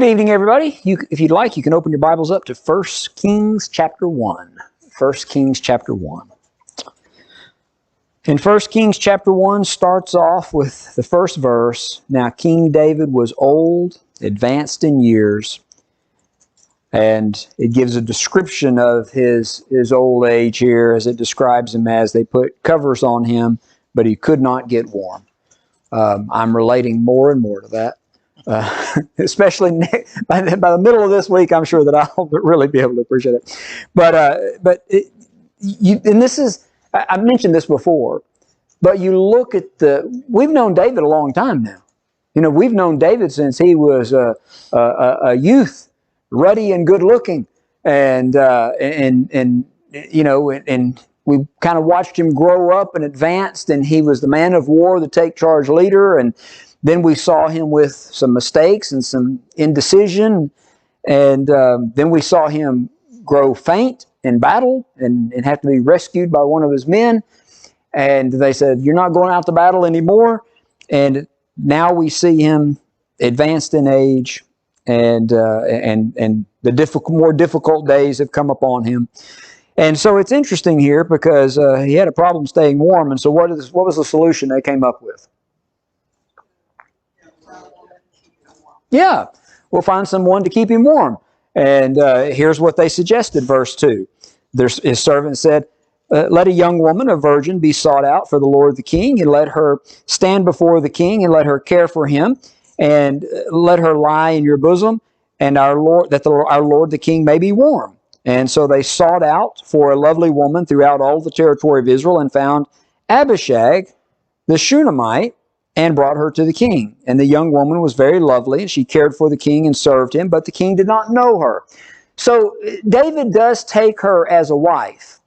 evening, everybody. If you'd like, you can open your Bibles up to 1 Kings chapter 1. 1 Kings chapter 1. And 1 Kings chapter 1 starts off with the first verse. Now, King David was old, advanced in years, and it gives a description of his old age here, as it describes him as they put covers on him, but he could not get warm. I'm relating more and more to that. Especially by the middle of this week, I'm sure that I'll really be able to appreciate it. And this is, I mentioned this before, but you look at we've known David a long time now. You know, we've known David since he was a youth, ruddy and good looking, and we kind of watched him grow up and advanced, and he was the man of war, the take charge leader, and then we saw him with some mistakes and some indecision, and then we saw him grow faint in battle and have to be rescued by one of his men. And they said, "You're not going out to battle anymore." And now we see him advanced in age, and the more difficult days have come upon him. And so it's interesting here because he had a problem staying warm. And so what was the solution they came up with? Yeah, we'll find someone to keep him warm. And here's what they suggested, verse 2. His servant said, "Let a young woman, a virgin, be sought out for the lord the king, and let her stand before the king, and let her care for him, and let her lie in your bosom, and our lord the king may be warm." And so they sought out for a lovely woman throughout all the territory of Israel, and found Abishag, the Shunammite, and brought her to the king. And the young woman was very lovely, and she cared for the king and served him, but the king did not know her. So David does take her as a wife.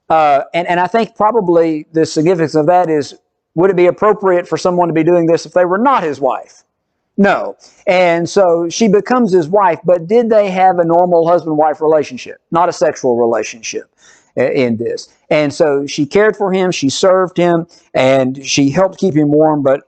And I think probably the significance of that is, would it be appropriate for someone to be doing this if they were not his wife? No. And so she becomes his wife, but did they have a normal husband-wife relationship? Not a sexual relationship in this. And so she cared for him, she served him, and she helped keep him warm, but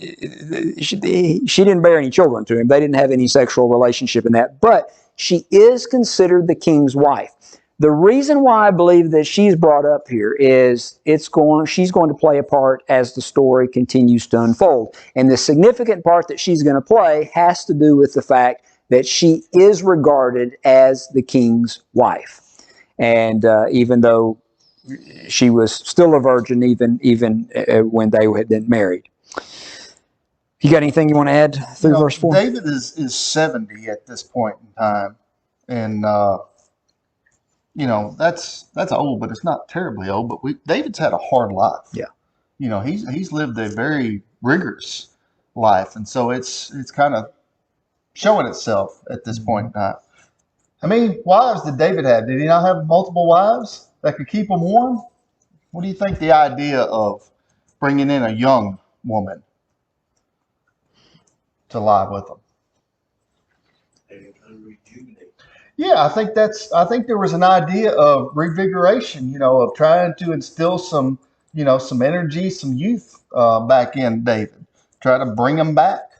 she didn't bear any children to him. They didn't have any sexual relationship in that. But she is considered the king's wife. The reason why I believe that she's brought up here is she's going to play a part as the story continues to unfold. And the significant part that she's going to play has to do with the fact that she is regarded as the king's wife. And even though she was still a virgin, even when they had been married. You got anything you want to add through verse 4? David is 70 at this point in time. And, that's old, but it's not terribly old. But David's had a hard life. Yeah. You know, he's lived a very rigorous life. And so it's kind of showing itself at this point in time. How many wives did David have? Did he not have multiple wives that could keep him warm? What do you think the idea of bringing in a young woman to lie with them? Yeah, I think there was an idea of revigoration, of trying to instill some energy, some youth back in David, try to bring him back,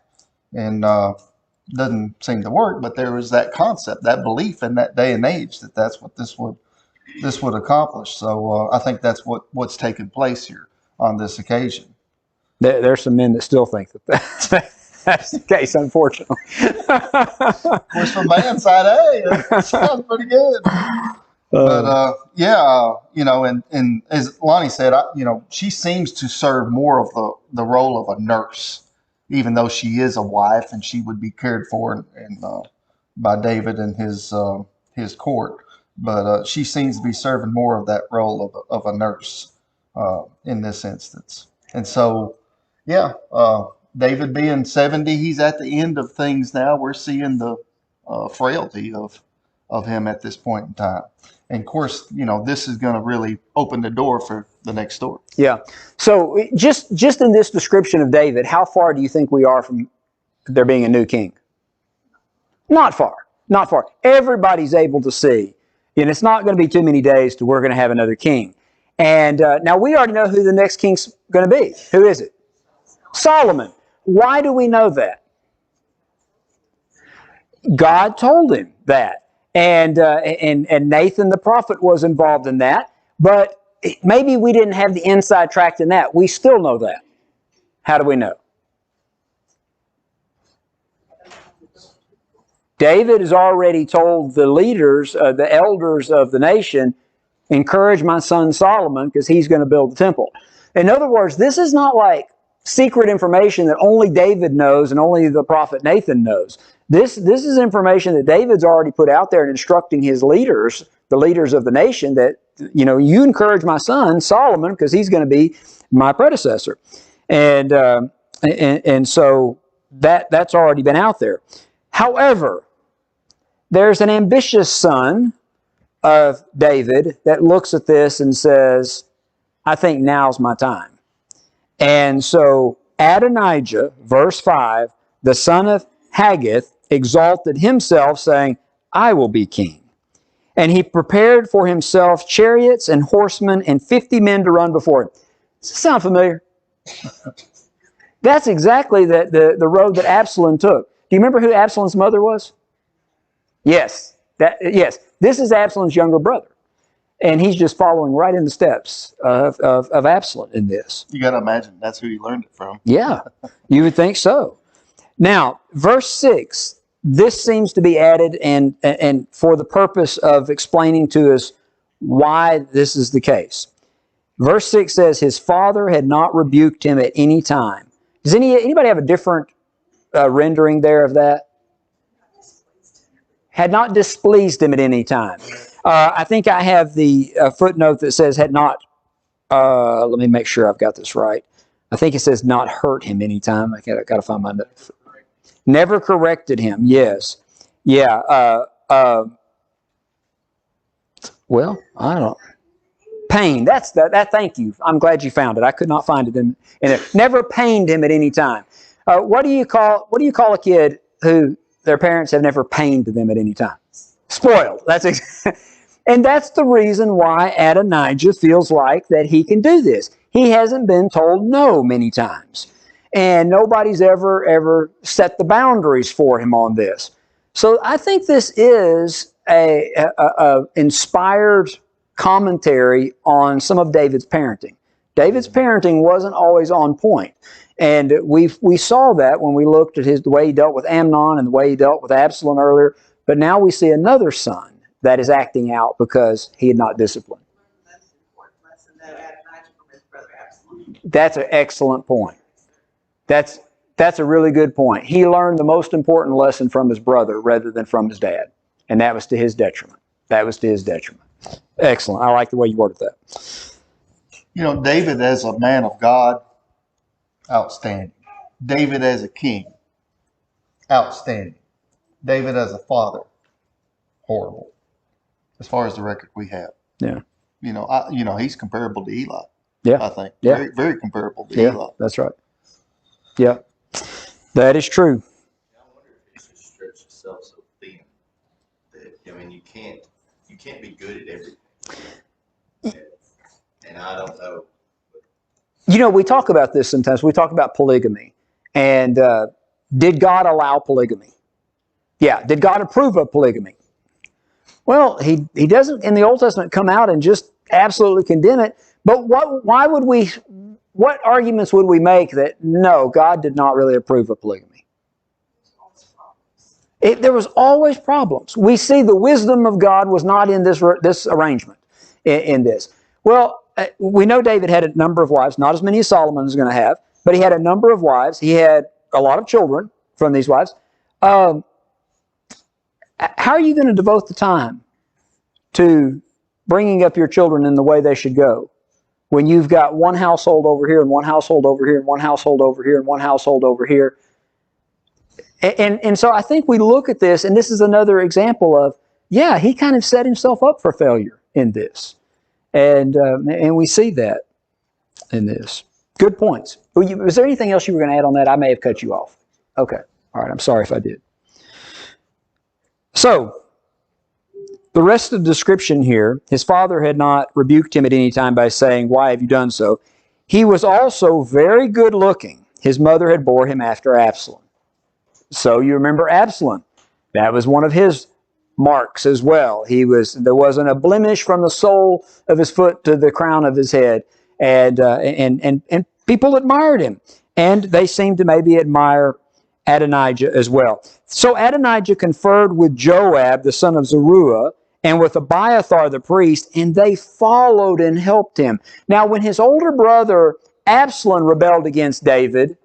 and doesn't seem to work. But there was that concept, that belief in that day and age that's what this would accomplish. So I think that's what's taking place here on this occasion. There's some men that still think that's the case, unfortunately. Of course, from man's side, hey, that sounds pretty good. But and as Lonnie said, she seems to serve more of the role of a nurse, even though she is a wife and she would be cared for by David and his court. But she seems to be serving more of that role of a nurse in this instance. And so, David being 70, he's at the end of things now. We're seeing the frailty of him at this point in time. And of course, this is going to really open the door for the next story. Yeah. So just in this description of David, how far do you think we are from there being a new king? Not far. Not far. Everybody's able to see. And it's not going to be too many days to we're going to have another king. And now we already know who the next king's going to be. Who is it? Solomon. Why do we know that? God told him that. And Nathan the prophet was involved in that. But maybe we didn't have the inside track in that. We still know that. How do we know? David has already told the leaders, the elders of the nation, encourage my son Solomon because he's going to build the temple. In other words, this is not like secret information that only David knows and only the prophet Nathan knows. This is information that David's already put out there and instructing his leaders, the leaders of the nation, that, you encourage my son Solomon because he's going to be my predecessor. And so that's already been out there. However, there's an ambitious son of David that looks at this and says, I think now's my time. And so Adonijah, verse 5, the son of Haggith, exalted himself, saying, I will be king. And he prepared for himself chariots and horsemen and 50 men to run before him. Does this sound familiar? That's exactly the road that Absalom took. Do you remember who Absalom's mother was? Yes. Yes. This is Absalom's younger brother. And he's just following right in the steps of Absalom in this. You got to imagine that's who he learned it from. Yeah, you would think so. Now, verse 6, this seems to be added and for the purpose of explaining to us why this is the case. Verse 6 says, his father had not rebuked him at any time. Does anybody have a different rendering there of that? Had not displeased him at any time. I think I have the footnote that says had not, let me make sure I've got this right. I think it says not hurt him any time. I got to find my note. Never corrected him, yes. Yeah. Well, I don't know. Pain. That's that. Thank you. I'm glad you found it. I could not find it in it. Never pained him at any time. What do you call a kid who their parents have never pained them at any time? Spoiled. And that's the reason why Adonijah feels like that he can do this. He hasn't been told no many times. And nobody's ever set the boundaries for him on this. So I think this is a inspired commentary on some of David's parenting. David's parenting wasn't always on point. And we saw that when we looked at the way he dealt with Amnon and the way he dealt with Absalom earlier. But now we see another son that is acting out because he had not disciplined. That's an excellent point. That's a really good point. He learned the most important lesson from his brother rather than from his dad. And that was to his detriment. Excellent. I like the way you worded that. David as a man of God, outstanding. David as a king, outstanding. David as a father, horrible. As far as the record we have. Yeah. He's comparable to Eli. Yeah. I think. Yeah. Very, very comparable to Yeah, Eli. that's right. Yeah. That is true. I wonder if you should stretch yourself so thin that you can't be good at everything. And I don't know. We talk about this sometimes. We talk about polygamy. And did God allow polygamy? Yeah. Did God approve of polygamy? Well, he doesn't in the Old Testament come out and just absolutely condemn it. But what arguments would we make that no, God did not really approve of polygamy? There was always problems. We see the wisdom of God was not in this arrangement in this. Well, we know David had a number of wives, not as many as Solomon is going to have, but he had a number of wives. He had a lot of children from these wives. How are you going to devote the time to bringing up your children in the way they should go when you've got one household over here and one household over here and one household over here and one household over here? And so I think we look at this, and this is another example of, yeah, he kind of set himself up for failure in this. And we see that in this. Good points. Was there anything else you were going to add on that? I may have cut you off. Okay. All right. I'm sorry if I did. So, the rest of the description here, his father had not rebuked him at any time by saying, why have you done so? He was also very good looking. His mother had bore him after Absalom. So you remember Absalom. That was one of his marks as well. There wasn't a blemish from the sole of his foot to the crown of his head, and people admired him, and they seemed to maybe admire Adonijah as well. So Adonijah conferred with Joab, the son of Zeruiah, and with Abiathar the priest, and they followed and helped him. Now, when his older brother Absalom rebelled against David,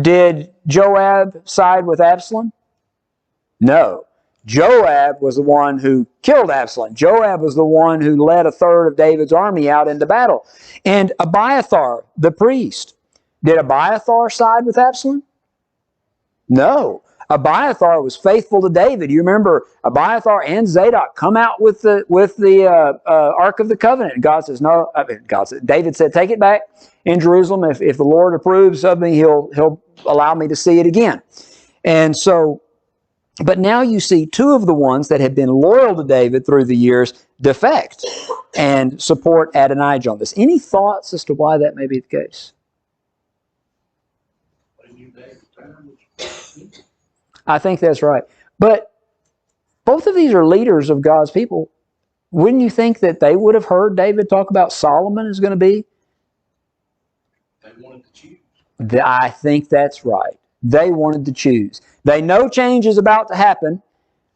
did Joab side with Absalom? No. Joab was the one who killed Absalom. Joab was the one who led a third of David's army out into battle. And Abiathar, the priest, did Abiathar side with Absalom? No. Abiathar was faithful to David. You remember Abiathar and Zadok come out with the Ark of the Covenant. God says, no. David said, take it back in Jerusalem. If the Lord approves of me, he'll allow me to see it again. And so, but now you see two of the ones that had been loyal to David through the years defect and support Adonijah on this. Any thoughts as to why that may be the case? I think that's right. But both of these are leaders of God's people. Wouldn't you think that they would have heard David talk about Solomon is going to be? They wanted to choose. I think that's right. They wanted to choose. They know change is about to happen.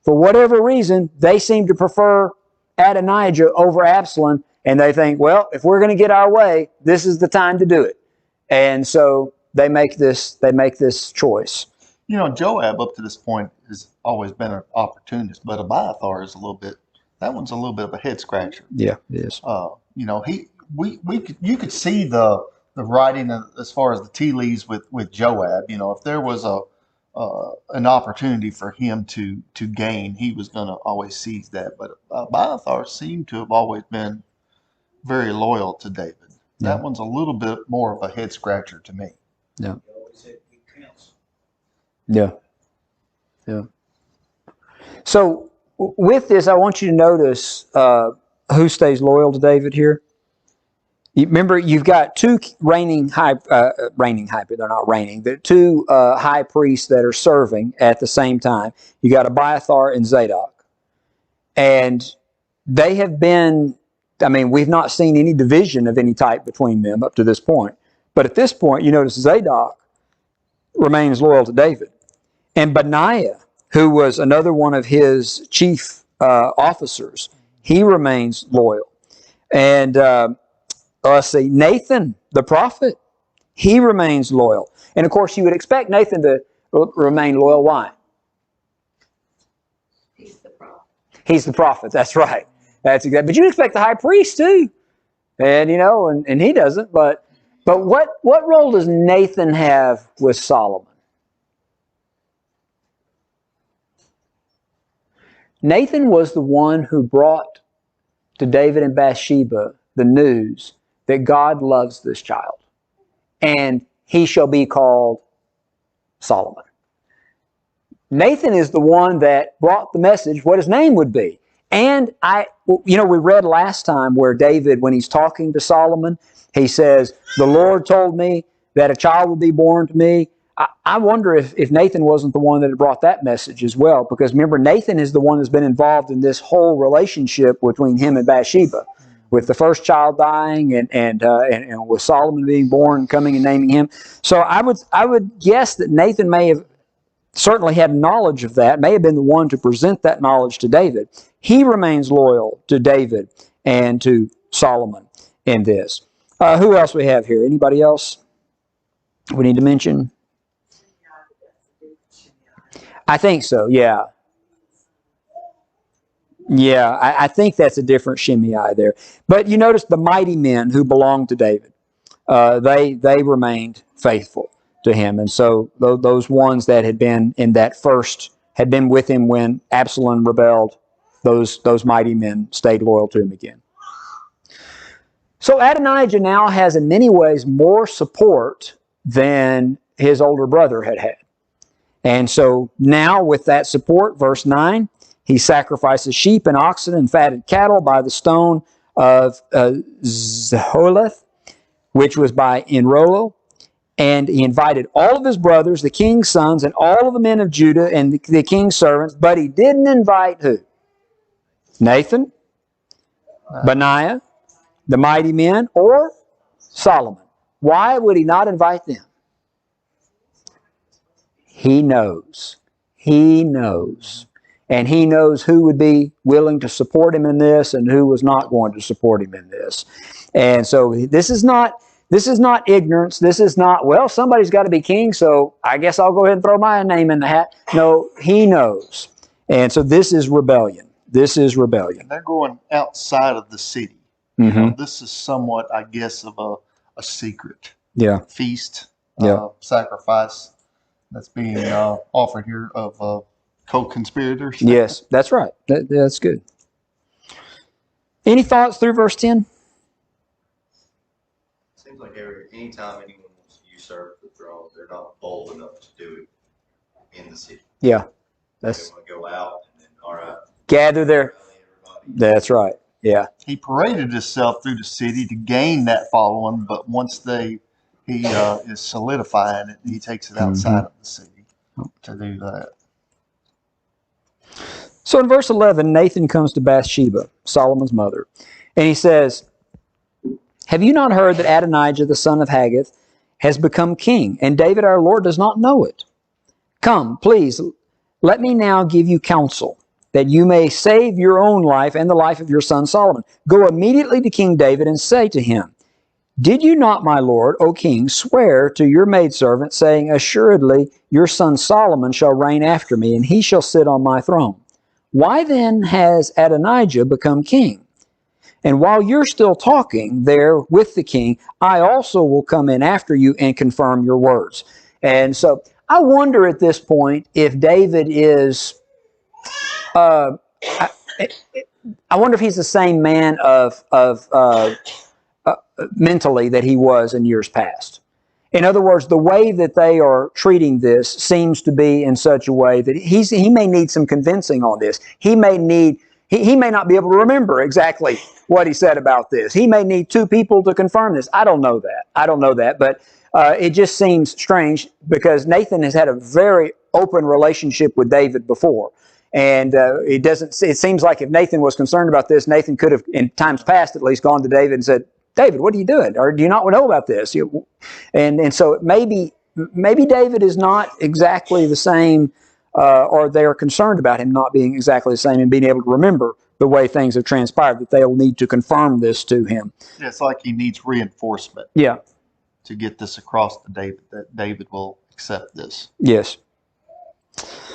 For whatever reason, they seem to prefer Adonijah over Absalom, and they think, well, if we're going to get our way, this is the time to do it. And so they make this choice. You know, Joab up to this point has always been an opportunist, but Abiathar is that one's a little bit of a head scratcher. Yeah, it is. You know, you could see the writing as far as the tea leaves with Joab. You know, if there was an opportunity for him to gain, he was going to always seize that. But Abiathar seemed to have always been very loyal to David. Yeah. That one's a little bit more of a head scratcher to me. Yeah. They always had good counsel. Yeah. Yeah. So with this, I want you to notice who stays loyal to David here. Remember, you've got two reigning high, they're not reigning, they're two high priests that are serving at the same time. You got Abiathar and Zadok. And they have been, we've not seen any division of any type between them up to this point. But at this point, you notice Zadok remains loyal to David. And Benaiah, who was another one of his chief officers, he remains loyal. And let's see, Nathan, the prophet, he remains loyal. And of course, you would expect Nathan to remain loyal. Why? He's the prophet. He's the prophet, that's right. That's exactly. But you expect the high priest too. And and he doesn't. But what role does Nathan have with Solomon? Nathan was the one who brought to David and Bathsheba the news that God loves this child, and he shall be called Solomon. Nathan is the one that brought the message what his name would be. And we read last time where David, when he's talking to Solomon, he says, the Lord told me that a child would be born to me. I wonder if Nathan wasn't the one that had brought that message as well, because remember, Nathan is the one that's been involved in this whole relationship between him and Bathsheba, with the first child dying and with Solomon being born and coming and naming him. So I would guess that Nathan may have certainly had knowledge of that, may have been the one to present that knowledge to David. He remains loyal to David and to Solomon in this. Who else we have here? Anybody else we need to mention? I think so, yeah. Yeah, I think that's a different Shimei there. But you notice the mighty men who belonged to David, they remained faithful to him. And so those ones that had been in that first, had been with him when Absalom rebelled, those mighty men stayed loyal to him again. So Adonijah now has in many ways more support than his older brother had. And so now with that support, verse 9, he sacrifices sheep and oxen and fatted cattle by the stone of Zeholeth, which was by Enrolo. And he invited all of his brothers, the king's sons, and all of the men of Judah and the king's servants, but he didn't invite who? Nathan, Benaiah, the mighty men, or Solomon. Why would he not invite them? He knows. He knows. And he knows who would be willing to support him in this and who was not going to support him in this. And so this is not ignorance. This is not, well, somebody's got to be king, so I guess I'll go ahead and throw my name in the hat. No, he knows. And so this is rebellion. This is rebellion. And they're going outside of the city. Mm-hmm. You know, this is somewhat, I guess, of a secret feast, sacrifice that's being offered here of co-conspirators. Yes, that's right. That's good. Any thoughts through verse 10? Seems like anytime anyone wants to usurp the throne, they're not bold enough to do it in the city. Yeah. They want to go out and then, all right, gather there. That's right. Yeah. He paraded himself through the city to gain that following, but once he is solidifying it, he takes it outside of the city to do that. So in verse 11, Nathan comes to Bathsheba, Solomon's mother, and he says, "Have you not heard that Adonijah, the son of Haggith, has become king, and David our Lord does not know it? Come, please, let me now give you counsel, that you may save your own life and the life of your son Solomon. Go immediately to King David and say to him, Did you not, my lord, O king, swear to your maidservant, saying, Assuredly your son Solomon shall reign after me, and he shall sit on my throne? Why then has Adonijah become king? And while you're still talking there with the king, I also will come in after you and confirm your words." And so I wonder at this point if David is, I wonder if he's the same man of mentally that he was in years past. In other words, the way that they are treating this seems to be in such a way that he may need some convincing on this. He may not be able to remember exactly what he said about this. He may need two people to confirm this. I don't know that. But it just seems strange because Nathan has had a very open relationship with David before. And it seems like if Nathan was concerned about this, Nathan could have, in times past at least, gone to David and said, "David, what are you doing? Or do you not know about this?" And so maybe David is not exactly the same, or they are concerned about him not being exactly the same and being able to remember the way things have transpired, that they'll need to confirm this to him. Yeah, it's like he needs reinforcement. Yeah. To get this across to David, that David will accept this. Yes.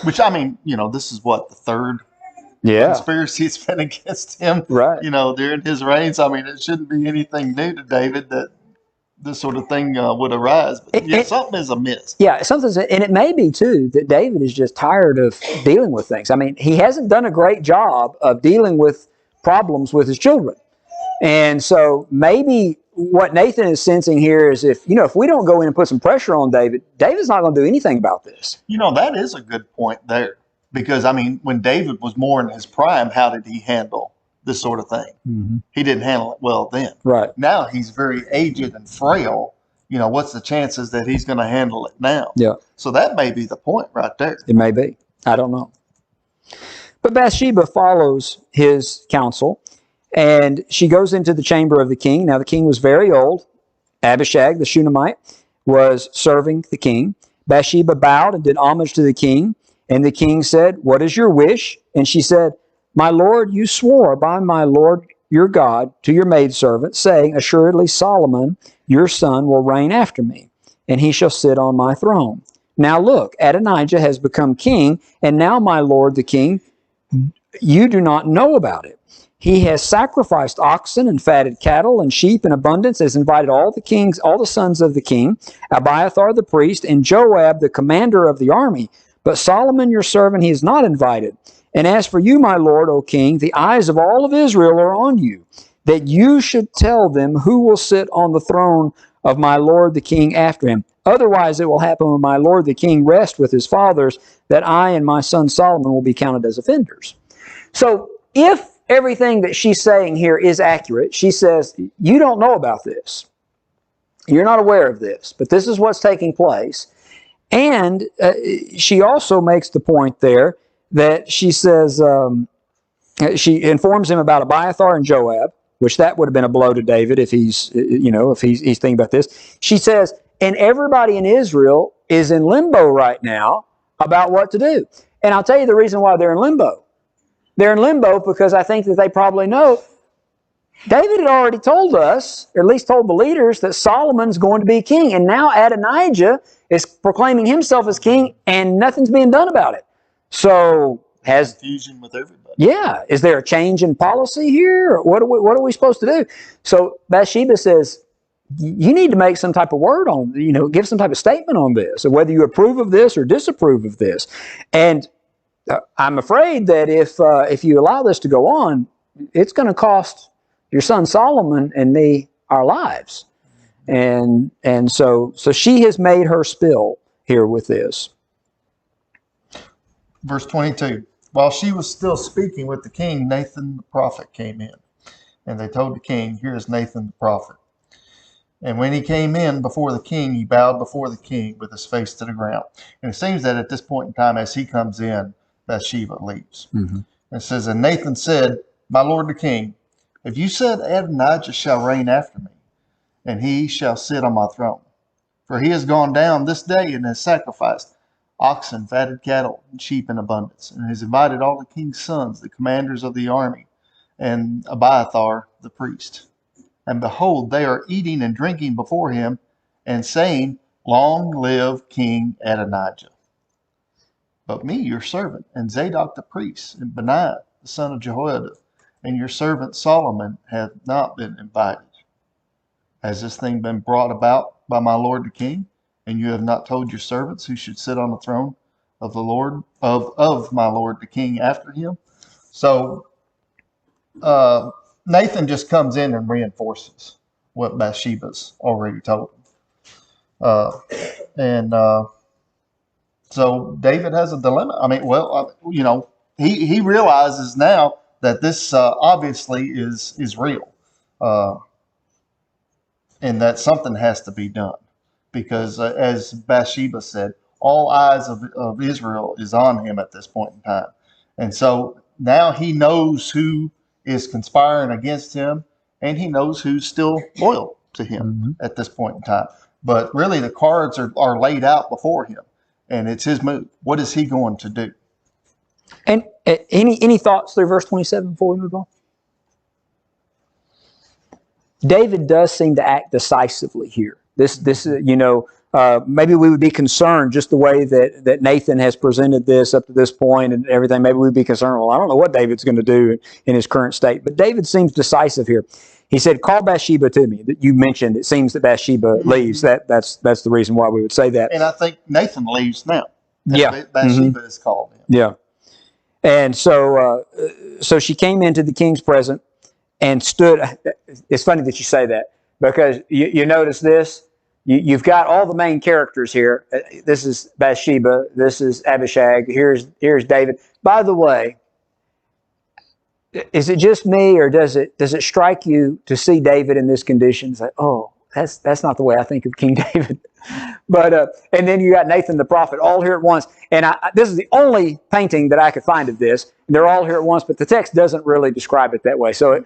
Which, I mean, this is what, the third conspiracy has been against him, right? During his reigns. I mean, it shouldn't be anything new to David that this sort of thing would arise. But something is amiss. Yeah, and it may be too that David is just tired of dealing with things. I mean, he hasn't done a great job of dealing with problems with his children, and so maybe what Nathan is sensing here is if we don't go in and put some pressure on David, David's not going to do anything about this. That is a good point there. Because, I mean, when David was more in his prime, how did he handle this sort of thing? Mm-hmm. He didn't handle it well then. Right. Now he's very aged and frail. What's the chances that he's going to handle it now? Yeah. So that may be the point right there. It may be. I don't know. But Bathsheba follows his counsel, and she goes into the chamber of the king. Now, the king was very old. Abishag, the Shunammite, was serving the king. Bathsheba bowed and did homage to the king. And the king said, "What is your wish?" And she said, "My lord, you swore by my Lord your God to your maidservant, saying, Assuredly Solomon, your son, will reign after me, and he shall sit on my throne. Now look, Adonijah has become king, and now my lord the king, you do not know about it. He has sacrificed oxen and fatted cattle and sheep in abundance, has invited all the sons of the king, Abiathar the priest, and Joab the commander of the army. But Solomon your servant he is not invited. And as for you, my lord, O king, the eyes of all of Israel are on you, that you should tell them who will sit on the throne of my lord the king after him. Otherwise it will happen when my lord the king rests with his fathers, that I and my son Solomon will be counted as offenders." So if everything that she's saying here is accurate, she says, you don't know about this. You're not aware of this, but this is what's taking place. And she also makes the point there that she says, she informs him about Abiathar and Joab, which that would have been a blow to David if he's thinking about this. She says, and everybody in Israel is in limbo right now about what to do. And I'll tell you the reason why they're in limbo. They're in limbo because I think that they probably know David had already told us, or at least told the leaders, that Solomon's going to be king. And now Adonijah is proclaiming himself as king, and nothing's being done about it. So has Confusion with everybody. yeah, is there a change in policy here? Or what are we supposed to do? So Bathsheba says, you need to make some type of word on, give some type of statement on this, or whether you approve of this or disapprove of this. And I'm afraid that if you allow this to go on, it's going to cost your son Solomon and me our lives. And so she has made her spill here with this. Verse 22. While she was still speaking with the king, Nathan the prophet came in. And they told the king, here is Nathan the prophet. And when he came in before the king, he bowed before the king with his face to the ground. And it seems that at this point in time, as he comes in, Bathsheba leaves. Mm-hmm. And it says, and Nathan said, my lord the king, if you said Adonijah shall reign after me, and he shall sit on my throne. For he has gone down this day and has sacrificed oxen, fatted cattle, and sheep in abundance, and has invited all the king's sons, the commanders of the army, and Abiathar the priest. And behold, they are eating and drinking before him, and saying, long live King Adonijah. But me, your servant, and Zadok the priest, and Benaiah the son of Jehoiada, and your servant Solomon have not been invited. Has this thing been brought about by my lord the king? And you have not told your servants who should sit on the throne of the Lord of my lord the king after him? So Nathan just comes in and reinforces what Bathsheba's already told him. So David has a dilemma. I mean, he realizes now that this obviously is real, and that something has to be done. Because as Bathsheba said, all eyes of Israel is on him at this point in time. And so now he knows who is conspiring against him, and he knows who's still loyal to him at this point in time. But really the cards are laid out before him, and it's his move. What is he going to do? And any thoughts through verse 27 before we move on? David does seem to act decisively here. Maybe we would be concerned just the way that Nathan has presented this up to this point and everything. Maybe we'd be concerned, well, I don't know what David's going to do in his current state. But David seems decisive here. He said, call Bathsheba to me. That you mentioned, it seems that Bathsheba leaves. That's the reason why we would say that. And I think Nathan leaves now. Yeah. Bathsheba is called in. Yeah. And so she came into the king's presence and stood. It's funny that you say that, because you notice this. You've got all the main characters here. This is Bathsheba. This is Abishag. Here's David. By the way, is it just me, or does it strike you to see David in this condition? It's like, oh, that's not the way I think of King David. But and then you got Nathan the prophet all here at once. And this is the only painting that I could find of this. They're all here at once, but the text doesn't really describe it that way. So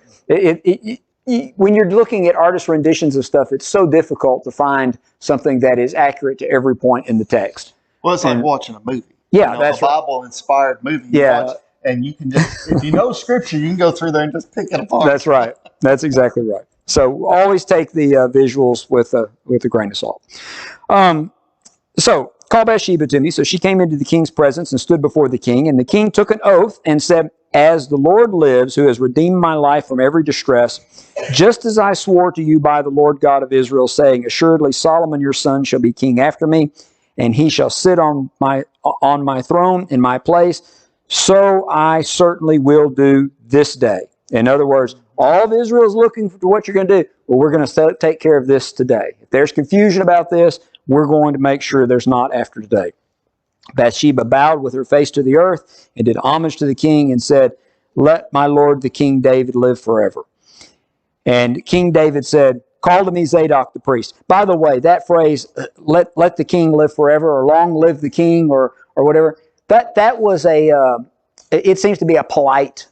when you're looking at artist renditions of stuff, it's so difficult to find something that is accurate to every point in the text. Well, it's like watching a movie. Yeah, that's a Bible-inspired movie. Yeah. And you can just, if you know Scripture, you can go through there and just pick it apart. That's right. That's exactly right. So always take the visuals with a grain of salt. So call Bathsheba to me. So she came into the king's presence and stood before the king. And the king took an oath and said, as the Lord lives, who has redeemed my life from every distress, just as I swore to you by the Lord God of Israel, saying, assuredly Solomon your son shall be king after me, and he shall sit on my throne in my place, so I certainly will do this day. In other words, all of Israel is looking for what you're going to do. Well, we're going to take care of this today. If there's confusion about this, we're going to make sure there's not after today. Bathsheba bowed with her face to the earth and did homage to the king and said, let my lord the king David live forever. And King David said, call to me Zadok the priest. By the way, that phrase, let the king live forever, or long live the king, or whatever, that was it seems to be a polite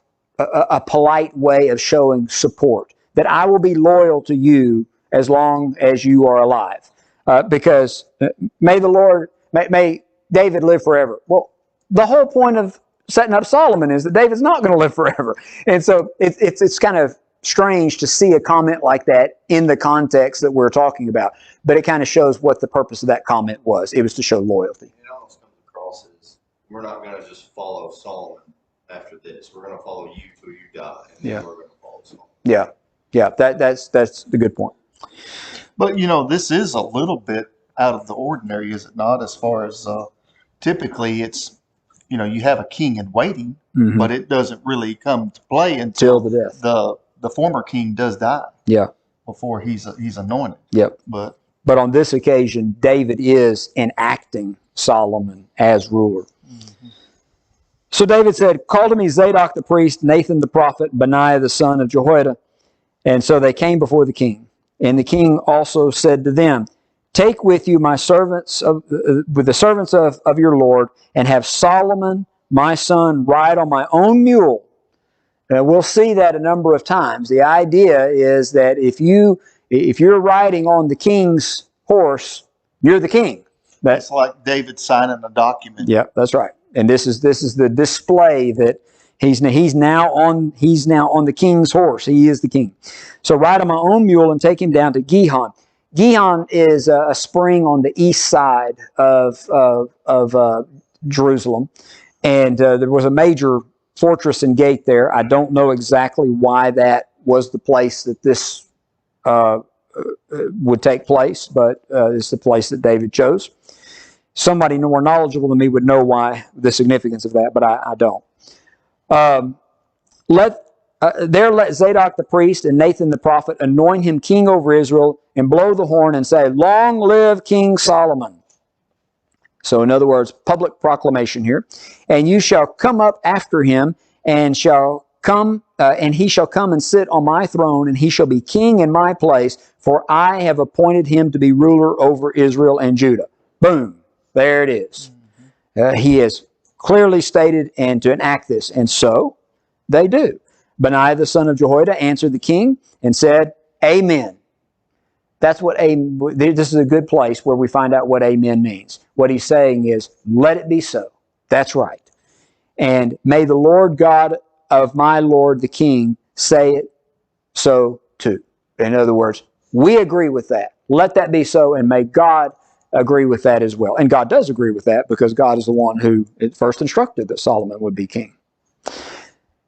way of showing support, that I will be loyal to you as long as you are alive. Because may David live forever. Well, the whole point of setting up Solomon is that David's not going to live forever. And so it's kind of strange to see a comment like that in the context that we're talking about. But it kind of shows what the purpose of that comment was. It was to show loyalty. It almost comes across as, we're not going to just follow Solomon after this. We're going to follow you till you die, and then we're going to follow Solomon. Yeah. That's the good point. But, this is a little bit out of the ordinary, is it not? As far as typically it's, you have a king in waiting, Mm-hmm. but it doesn't really come to play until Till the death. The former king does die. Yeah. Before he's anointed. Yep. But on this occasion, David is enacting Solomon as ruler. Mm-hmm. So David said, call to me Zadok the priest, Nathan the prophet, Benaiah the son of Jehoiada. And so they came before the king. And the king also said to them, take with you my servants with the servants of your Lord, and have Solomon my son ride on my own mule. And we'll see that a number of times. The idea is that if you're riding on the king's horse, you're the king. it's like David signing a document. Yeah, that's right. And this is the display that he's now on the king's horse. He is the king. So ride on my own mule and take him down to Gihon. Gihon is a spring on the east side of Jerusalem, and there was a major fortress and gate there. I don't know exactly why that was the place that this would take place, but it's the place that David chose. Somebody more knowledgeable than me would know why, the significance of that, but I don't. Let Zadok the priest and Nathan the prophet anoint him king over Israel, and blow the horn and say, long live King Solomon. So in other words, public proclamation here. And you shall come up after him, and he shall come and sit on my throne, and he shall be king in my place, for I have appointed him to be ruler over Israel and Judah. Boom. There it is. He has clearly stated and to enact this. And so they do. Benaiah the son of Jehoiada answered the king and said, Amen. That's what this is a good place where we find out what amen means. What he's saying is, let it be so. That's right. And may the Lord God of my Lord the king say it so too. In other words, we agree with that. Let that be so, and may God agree with that as well. And God does agree with that, because God is the one who first instructed that Solomon would be king.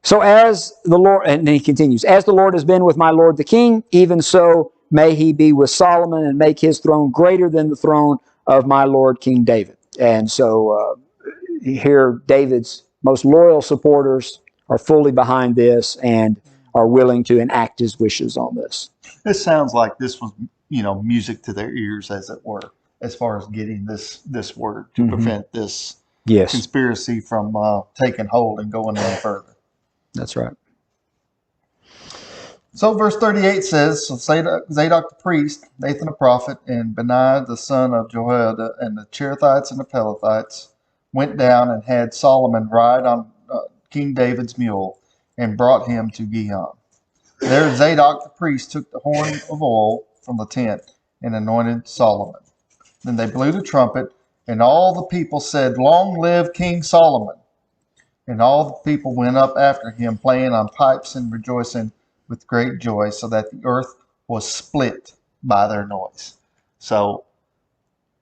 So as the Lord, and he continues, as the Lord has been with my Lord the king, even so may he be with Solomon, and make his throne greater than the throne of my Lord King David. And so here David's most loyal supporters are fully behind this and are willing to enact his wishes on this. This sounds like this was, music to their ears, as it were, as far as getting this word to prevent this conspiracy from taking hold and going any further. That's right. So verse 38 says, so Zadok the priest, Nathan the prophet, and Benaiah the son of Jehoiada, and the Cherethites and the Pelethites went down and had Solomon ride on King David's mule, and brought him to Gihon. There Zadok the priest took the horn of oil from the tent and anointed Solomon. Then they blew the trumpet, and all the people said, long live King Solomon. And all the people went up after him, playing on pipes and rejoicing with great joy, so that the earth was split by their noise. So,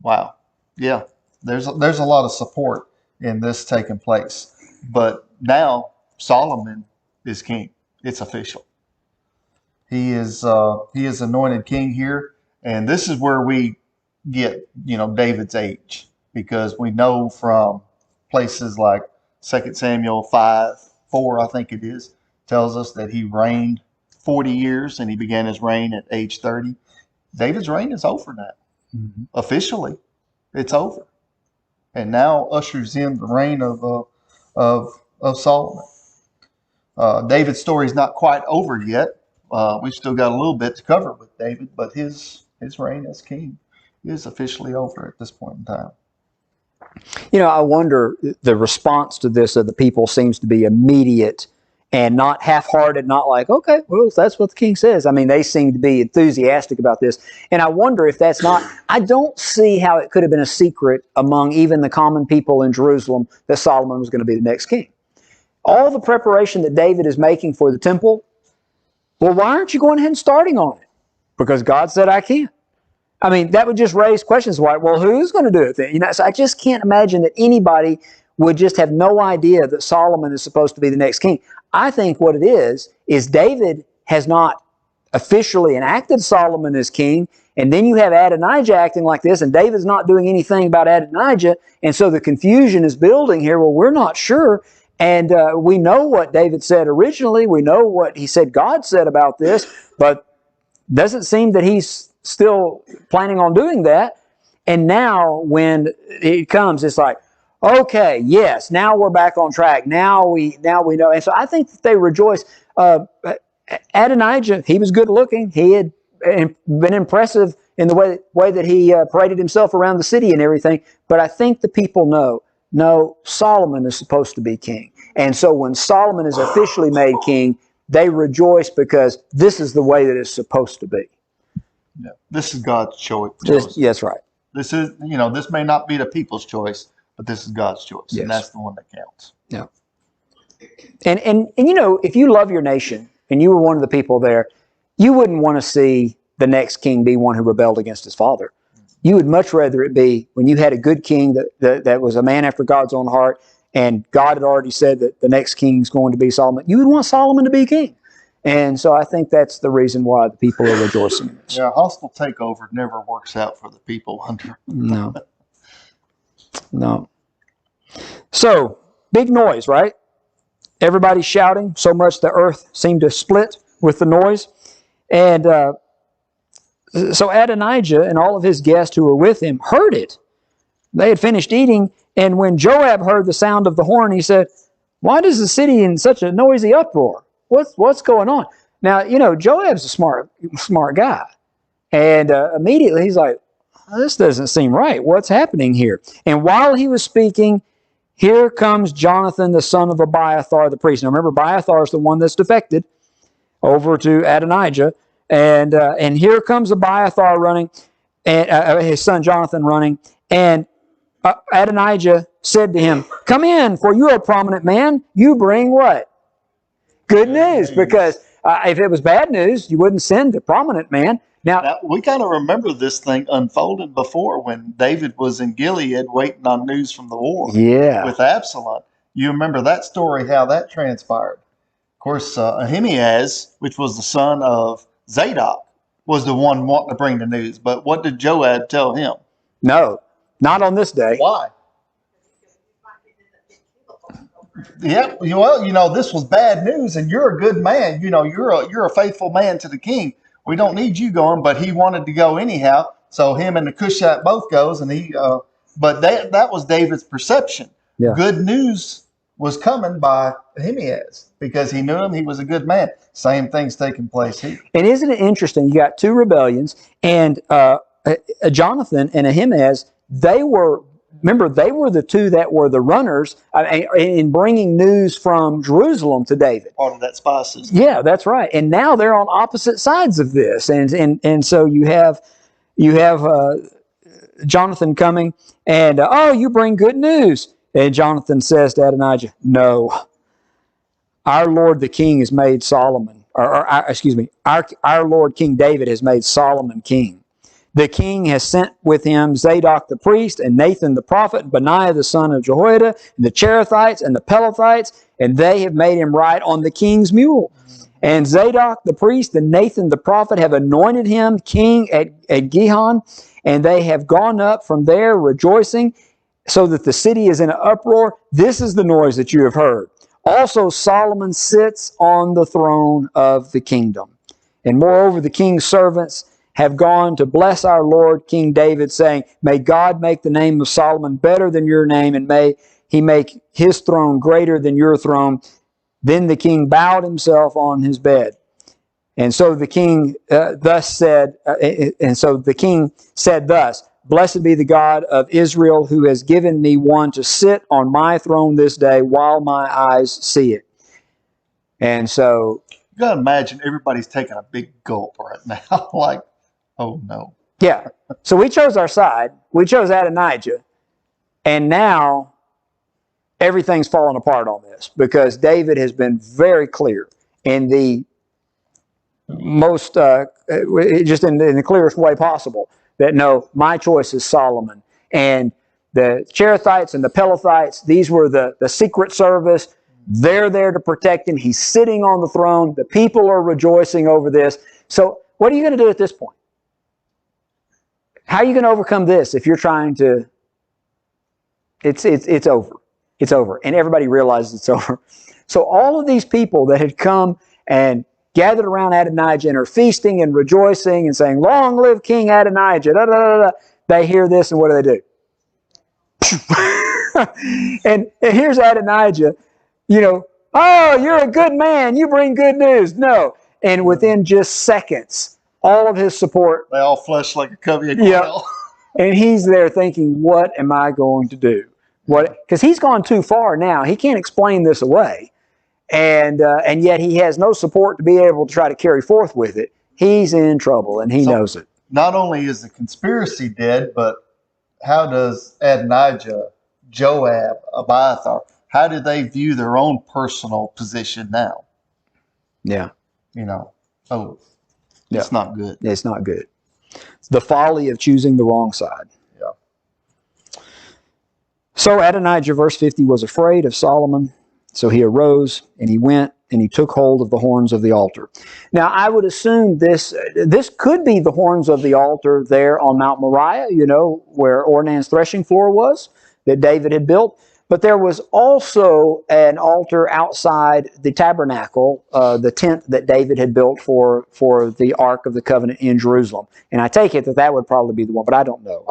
wow. Yeah, there's a lot of support in this taking place. But now Solomon is king. It's official. He is anointed king here, and this is where we get David's age, because we know from places like 2 Samuel 5:4, I think it is, tells us that he reigned 40 years and he began his reign at age 30. David's reign is over now. Mm-hmm. Officially, it's over, and now ushers in the reign of Solomon. David's story is not quite over yet. we've still got a little bit to cover with David, but his reign as king is officially over at this point in time. I wonder, the response to this of the people seems to be immediate and not half-hearted, not like, okay, well, that's what the king says. I mean, they seem to be enthusiastic about this. And I wonder if that's not, I don't see how it could have been a secret among even the common people in Jerusalem that Solomon was going to be the next king. All the preparation that David is making for the temple, well, why aren't you going ahead and starting on it? Because God said I can. I mean, that would just raise questions like, well, who's going to do it then? So I just can't imagine that anybody would just have no idea that Solomon is supposed to be the next king. I think what it is David has not officially enacted Solomon as king, and then you have Adonijah acting like this, and David's not doing anything about Adonijah, and so the confusion is building here. Well, we're not sure, and we know what David said originally. We know what he said God said about this, but doesn't seem that he's still planning on doing that. And now when it comes, it's like, okay, yes, now we're back on track. Now we know. And so I think that they rejoice. Adonijah, he was good looking. He had been impressive in the way that he paraded himself around the city and everything. But I think the people know, no, Solomon is supposed to be king. And so when Solomon is officially made king, they rejoice because this is the way that it's supposed to be. Yeah. This is God's choice. Yes, right. This is, this may not be the people's choice, but this is God's choice, yes. And that's the one that counts. Yeah. And if you love your nation and you were one of the people there, you wouldn't want to see the next king be one who rebelled against his father. You would much rather it be when you had a good king that was a man after God's own heart, and God had already said that the next king is going to be Solomon. You would want Solomon to be king. And so I think that's the reason why the people are rejoicing in this. Yeah, hostile takeover never works out for the people under. No. So, big noise, right? Everybody's shouting so much the earth seemed to split with the noise. And so Adonijah and all of his guests who were with him heard it. They had finished eating, and when Joab heard the sound of the horn, he said, "Why does the city in such a noisy uproar? What's going on?" Now, Joab's a smart guy. And immediately he's like, this doesn't seem right. What's happening here? And while he was speaking, here comes Jonathan, the son of Abiathar, the priest. Now remember, Abiathar is the one that's defected over to Adonijah. And here comes Abiathar running, and his son Jonathan running. And Adonijah said to him, "Come in, for you are a prominent man. You bring what? Good news." Because if it was bad news, you wouldn't send a prominent man. Now, we kind of remember this thing unfolded before when David was in Gilead waiting on news from the war with Absalom. You remember that story, how that transpired. Of course, Ahimaaz, which was the son of Zadok, was the one wanting to bring the news. But what did Joab tell him? No, not on this day. Why? Yeah, well, this was bad news, and you're a good man. You're a faithful man to the king. We don't need you going, but he wanted to go anyhow. So him and the Cushite both goes, and but that was David's perception. Yeah. Good news was coming by Ahimaaz because he knew him. He was a good man. Same thing's taking place here. And isn't it interesting? You got two rebellions, and Jonathan and Ahimaaz. They were the two that were the runners in bringing news from Jerusalem to David. Part of that spy system. Yeah, that's right. And now they're on opposite sides of this, and so you have Jonathan coming, and you bring good news. And Jonathan says to Adonijah, "No, our Lord the King has made Solomon, our Lord King David has made Solomon king. The king has sent with him Zadok the priest, and Nathan the prophet, and Benaiah the son of Jehoiada, and the Cherethites, and the Pelethites, and they have made him ride on the king's mule. And Zadok the priest and Nathan the prophet have anointed him king at Gihon, and they have gone up from there rejoicing, so that the city is in an uproar. This is the noise that you have heard. Also Solomon sits on the throne of the kingdom. And moreover, the king's servants have gone to bless our Lord King David, saying, May God make the name of Solomon better than your name, and may he make his throne greater than your throne. Then the king bowed himself on his bed. And so the king said thus, Blessed be the God of Israel, who has given me one to sit on my throne this day while my eyes see it. And so, You got to imagine everybody's taking a big gulp right now. Like, oh no. yeah. So we chose our side. We chose Adonijah. And now everything's fallen apart on this because David has been very clear in the most, just in the clearest way possible, that no, my choice is Solomon. And the Cherethites and the Pelethites, these were the secret service. They're there to protect him. He's sitting on the throne. The people are rejoicing over this. So what are you going to do at this point? How are you going to overcome this if you're trying to... It's over. It's over. And everybody realizes it's over. So all of these people that had come and gathered around Adonijah and are feasting and rejoicing and saying, Long live King Adonijah, da, da, da, da. They hear this and what do? and here's Adonijah, oh, you're a good man. You bring good news. No. And within just seconds, all of his support. They all flush like a covey of quail. And he's there thinking, what am I going to do? Because he's gone too far now. He can't explain this away. And yet he has no support to be able to try to carry forth with it. He's in trouble, and he knows it. Not only is the conspiracy dead, but how does Adonijah, Joab, Abiathar, how do they view their own personal position now? Yeah. It's not good. It's not good. It's the folly of choosing the wrong side. Yeah. So Adonijah, verse 50, was afraid of Solomon. So he arose and he went and he took hold of the horns of the altar. Now, I would assume this could be the horns of the altar there on Mount Moriah, where Ornan's threshing floor was, that David had built. But there was also an altar outside the tabernacle, the tent that David had built for the Ark of the Covenant in Jerusalem. And I take it that would probably be the one, but I don't know.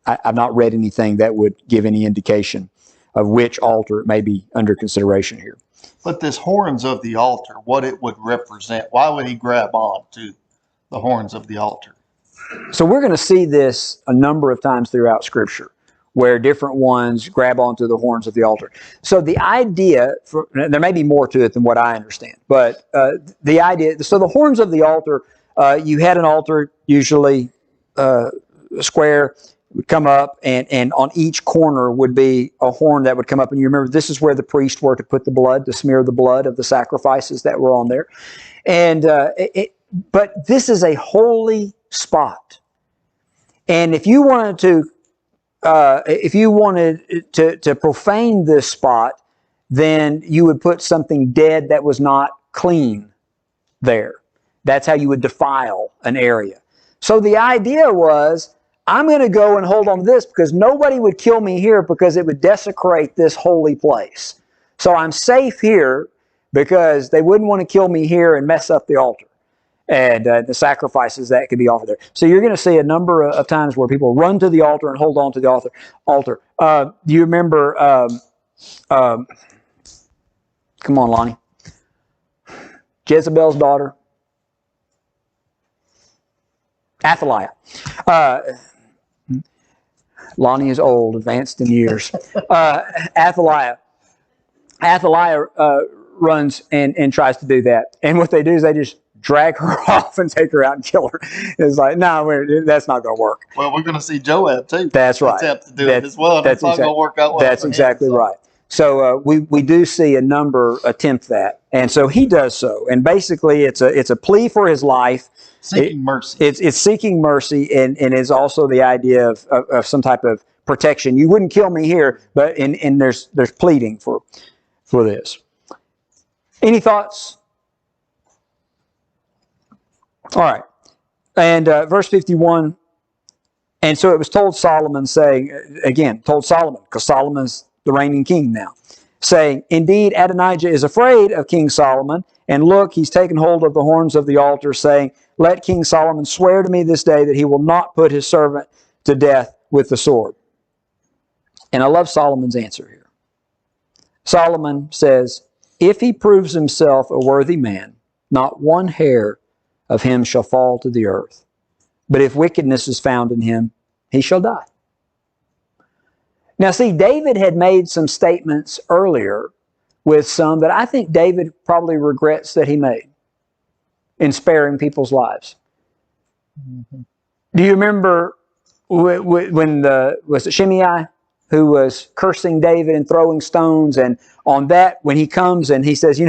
I've not read anything that would give any indication of which altar it may be under consideration here. But this horns of the altar, what it would represent, why would he grab on to the horns of the altar? So we're going to see this a number of times throughout Scripture, where different ones grab onto the horns of the altar. So the idea, there may be more to it than what I understand, but the idea, so the horns of the altar, you had an altar, usually square, would come up, and on each corner would be a horn that would come up. And you remember, this is where the priests were to put the blood, to smear the blood of the sacrifices that were on there. And but this is a holy spot. And if you wanted to profane this spot, then you would put something dead that was not clean there. That's how you would defile an area. So the idea was, I'm going to go and hold on to this because nobody would kill me here because it would desecrate this holy place. So I'm safe here because they wouldn't want to kill me here and mess up the altar and the sacrifices that could be offered there. So you're going to see a number of times where people run to the altar and hold on to the altar. Do you remember, come on, Lonnie, Jezebel's daughter? Athaliah. Lonnie is old, advanced in years. Athaliah runs and tries to do that. And what they do is they just drag her off and take her out and kill her. It's like, no, that's not going to work. Well, we're going to see Joab too. That's right. Attempt to do it as well. That's not going to work out well. That's exactly right. So we do see a number attempt that, and so he does so. And basically, it's a plea for his life. Seeking mercy. It's seeking mercy, and it's also the idea of some type of protection. You wouldn't kill me here, but and there's pleading for this. Any thoughts? All right. And verse 51, and so it was told Solomon, told Solomon, because Solomon's the reigning king now, saying, Indeed, Adonijah is afraid of King Solomon, and look, he's taken hold of the horns of the altar, saying, Let King Solomon swear to me this day that he will not put his servant to death with the sword. And I love Solomon's answer here. Solomon says, If he proves himself a worthy man, not one hair of him shall fall to the earth. But if wickedness is found in him, he shall die. Now see, David had made some statements earlier with some that I think David probably regrets that he made in sparing people's lives. Mhm. Do you remember when was it Shimei who was cursing David and throwing stones? And on that, when he comes and he says,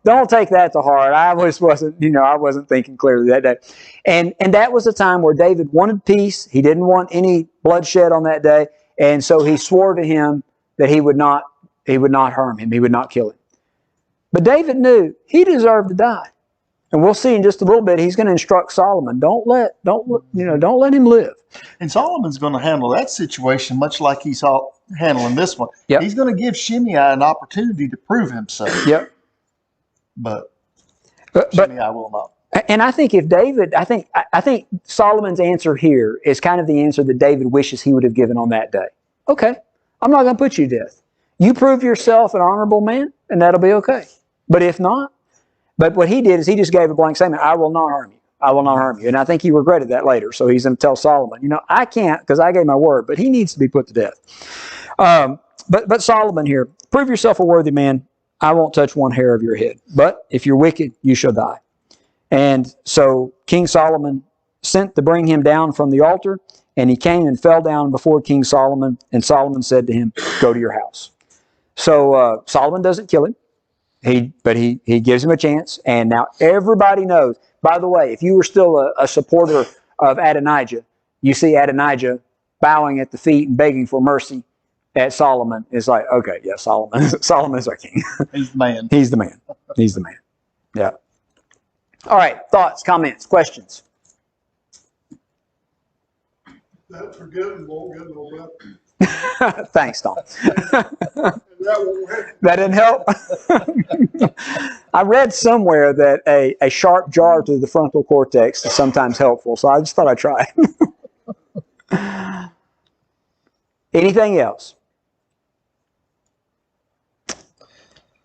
don't take that to heart. I wasn't thinking clearly that day. And that was a time where David wanted peace. He didn't want any bloodshed on that day. And so he swore to him that he would not harm him. He would not kill him. But David knew he deserved to die. And we'll see in just a little bit, he's going to instruct Solomon, don't let him live. And Solomon's going to handle that situation much like he's handling this one. Yep. He's going to give Shimei an opportunity to prove himself. Yep. But But Shimei will not. and I think I think Solomon's answer here is kind of the answer that David wishes he would have given on that day. Okay, I'm not going to put you to death. You prove yourself an honorable man, and that'll be okay. But if not, but what he did is he just gave a blank statement, I will not harm you. I will not harm you. And I think he regretted that later. So he's going to tell Solomon, I can't because I gave my word, but he needs to be put to death. But Solomon here, prove yourself a worthy man. I won't touch one hair of your head. But if you're wicked, you shall die. And so King Solomon sent to bring him down from the altar, and he came and fell down before King Solomon, and Solomon said to him, go to your house. So Solomon doesn't kill him. But he gives him a chance, and now everybody knows. By the way, if you were still a supporter of Adonijah, you see Adonijah bowing at the feet and begging for mercy at Solomon. It's like, okay, yeah, Solomon is our king. He's the man. He's the man. He's the man. Yeah. All right, thoughts, comments, questions? That's forgivable, get no better. Thanks, Tom. That won't happen. That didn't help? I read somewhere that a sharp jar to the frontal cortex is sometimes helpful, so I just thought I'd try. Anything else?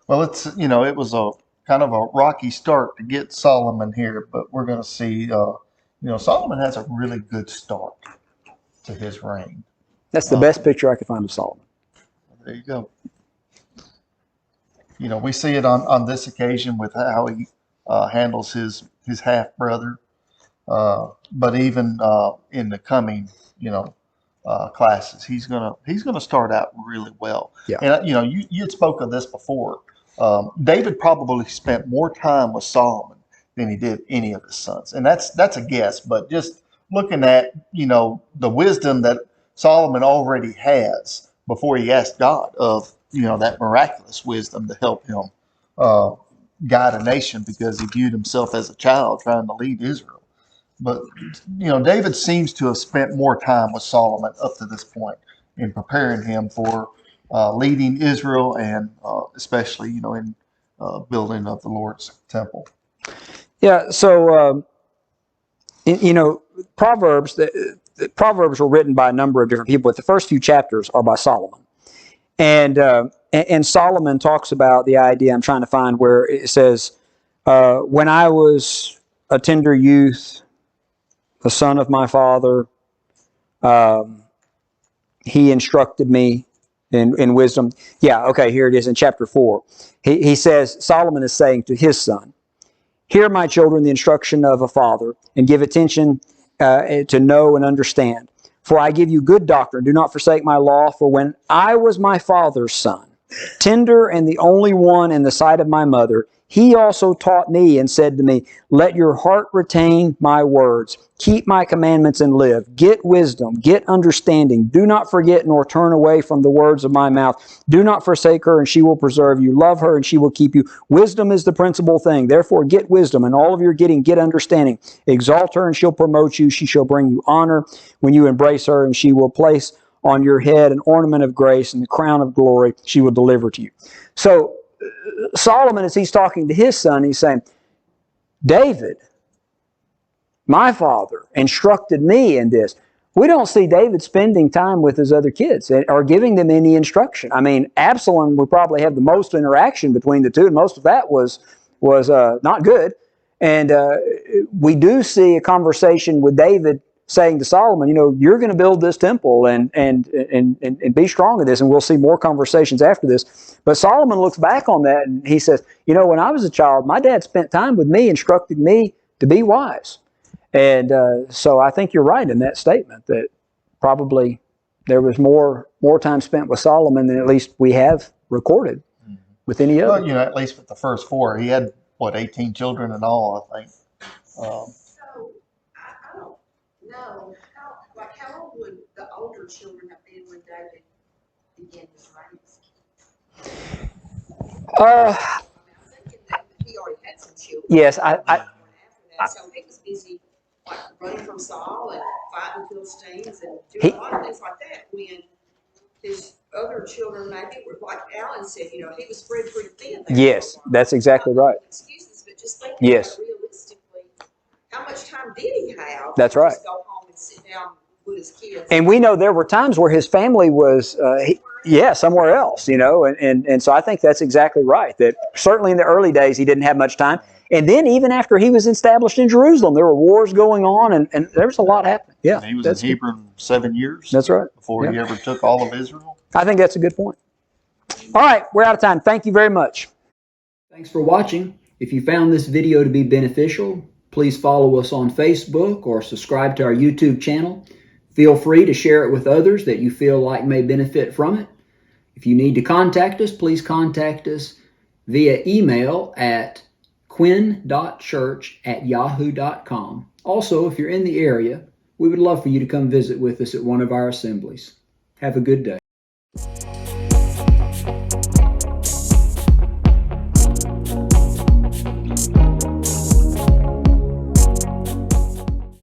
Well, it was a kind of a rocky start to get Solomon here, but we're going to see, Solomon has a really good start to his reign. That's the best picture I could find of Solomon. There you go. We see it on this occasion with how he handles his half brother, but even in the coming classes, he's gonna start out really well. Yeah. And you had spoke of this before. David probably spent more time with Solomon than he did any of his sons, and that's a guess. But just looking at the wisdom that Solomon already has before he asked God of that miraculous wisdom to help him guide a nation, because he viewed himself as a child trying to lead Israel. But David seems to have spent more time with Solomon up to this point in preparing him for leading Israel, and especially in building of the Lord's temple. Yeah. So Proverbs. The Proverbs were written by a number of different people, but the first few chapters are by Solomon. And Solomon talks about the idea, I'm trying to find where it says, when I was a tender youth, the son of my father, he instructed me in wisdom. Yeah, okay, here it is in chapter 4. He says, Solomon is saying to his son, hear, my children, the instruction of a father, and give attention to know and understand. For I give you good doctrine. Do not forsake my law. For when I was my father's son, tender and the only one in the sight of my mother, he also taught me and said to me, let your heart retain my words. Keep my commandments and live. Get wisdom. Get understanding. Do not forget nor turn away from the words of my mouth. Do not forsake her, and she will preserve you. Love her, and she will keep you. Wisdom is the principal thing. Therefore, get wisdom. And all of your getting, get understanding. Exalt her, and she'll promote you. She shall bring you honor when you embrace her, and she will place on your head an ornament of grace and the crown of glory she will deliver to you. So, Solomon, as he's talking to his son, he's saying, David, my father, instructed me in this. We don't see David spending time with his other kids or giving them any instruction. I mean, Absalom would probably have the most interaction between the two, and most of that was not good. And we do see a conversation with David saying to Solomon, you're going to build this temple and be strong in this. And we'll see more conversations after this. But Solomon looks back on that and he says, when I was a child, my dad spent time with me, instructing me to be wise. And so I think you're right in that statement that probably there was more time spent with Solomon than at least we have recorded with any other. Well, at least with the first 4, he had 18 children in all, I think. So I don't know how old would the older children have been when David began his reign? I'm thinking that he already had some children. Yes, After that, so he was busy running from Saul and fighting Philistines and doing a lot of things like that. When his other children, maybe were like Alan said, he was spread pretty thin. yes, that's exactly right. Excuses, but just thinking Yes. realistically, how much time did he have? That's right. Just go home and sit down with his kids. And we know there were times where his family was, somewhere else, and so I think that's exactly right. That certainly in the early days he didn't have much time. And then even after he was established in Jerusalem, there were wars going on and there was a lot happening. Yeah, And he was in Hebron 7 years. That's right. Before he ever took all of Israel. I think that's a good point. All right, we're out of time. Thank you very much. Thanks for watching. If you found this video to be beneficial, please follow us on Facebook or subscribe to our YouTube channel. Feel free to share it with others that you feel like may benefit from it. If you need to contact us, please contact us via email at quinn.church@yahoo.com. Also, if you're in the area, we would love for you to come visit with us at one of our assemblies. Have a good day.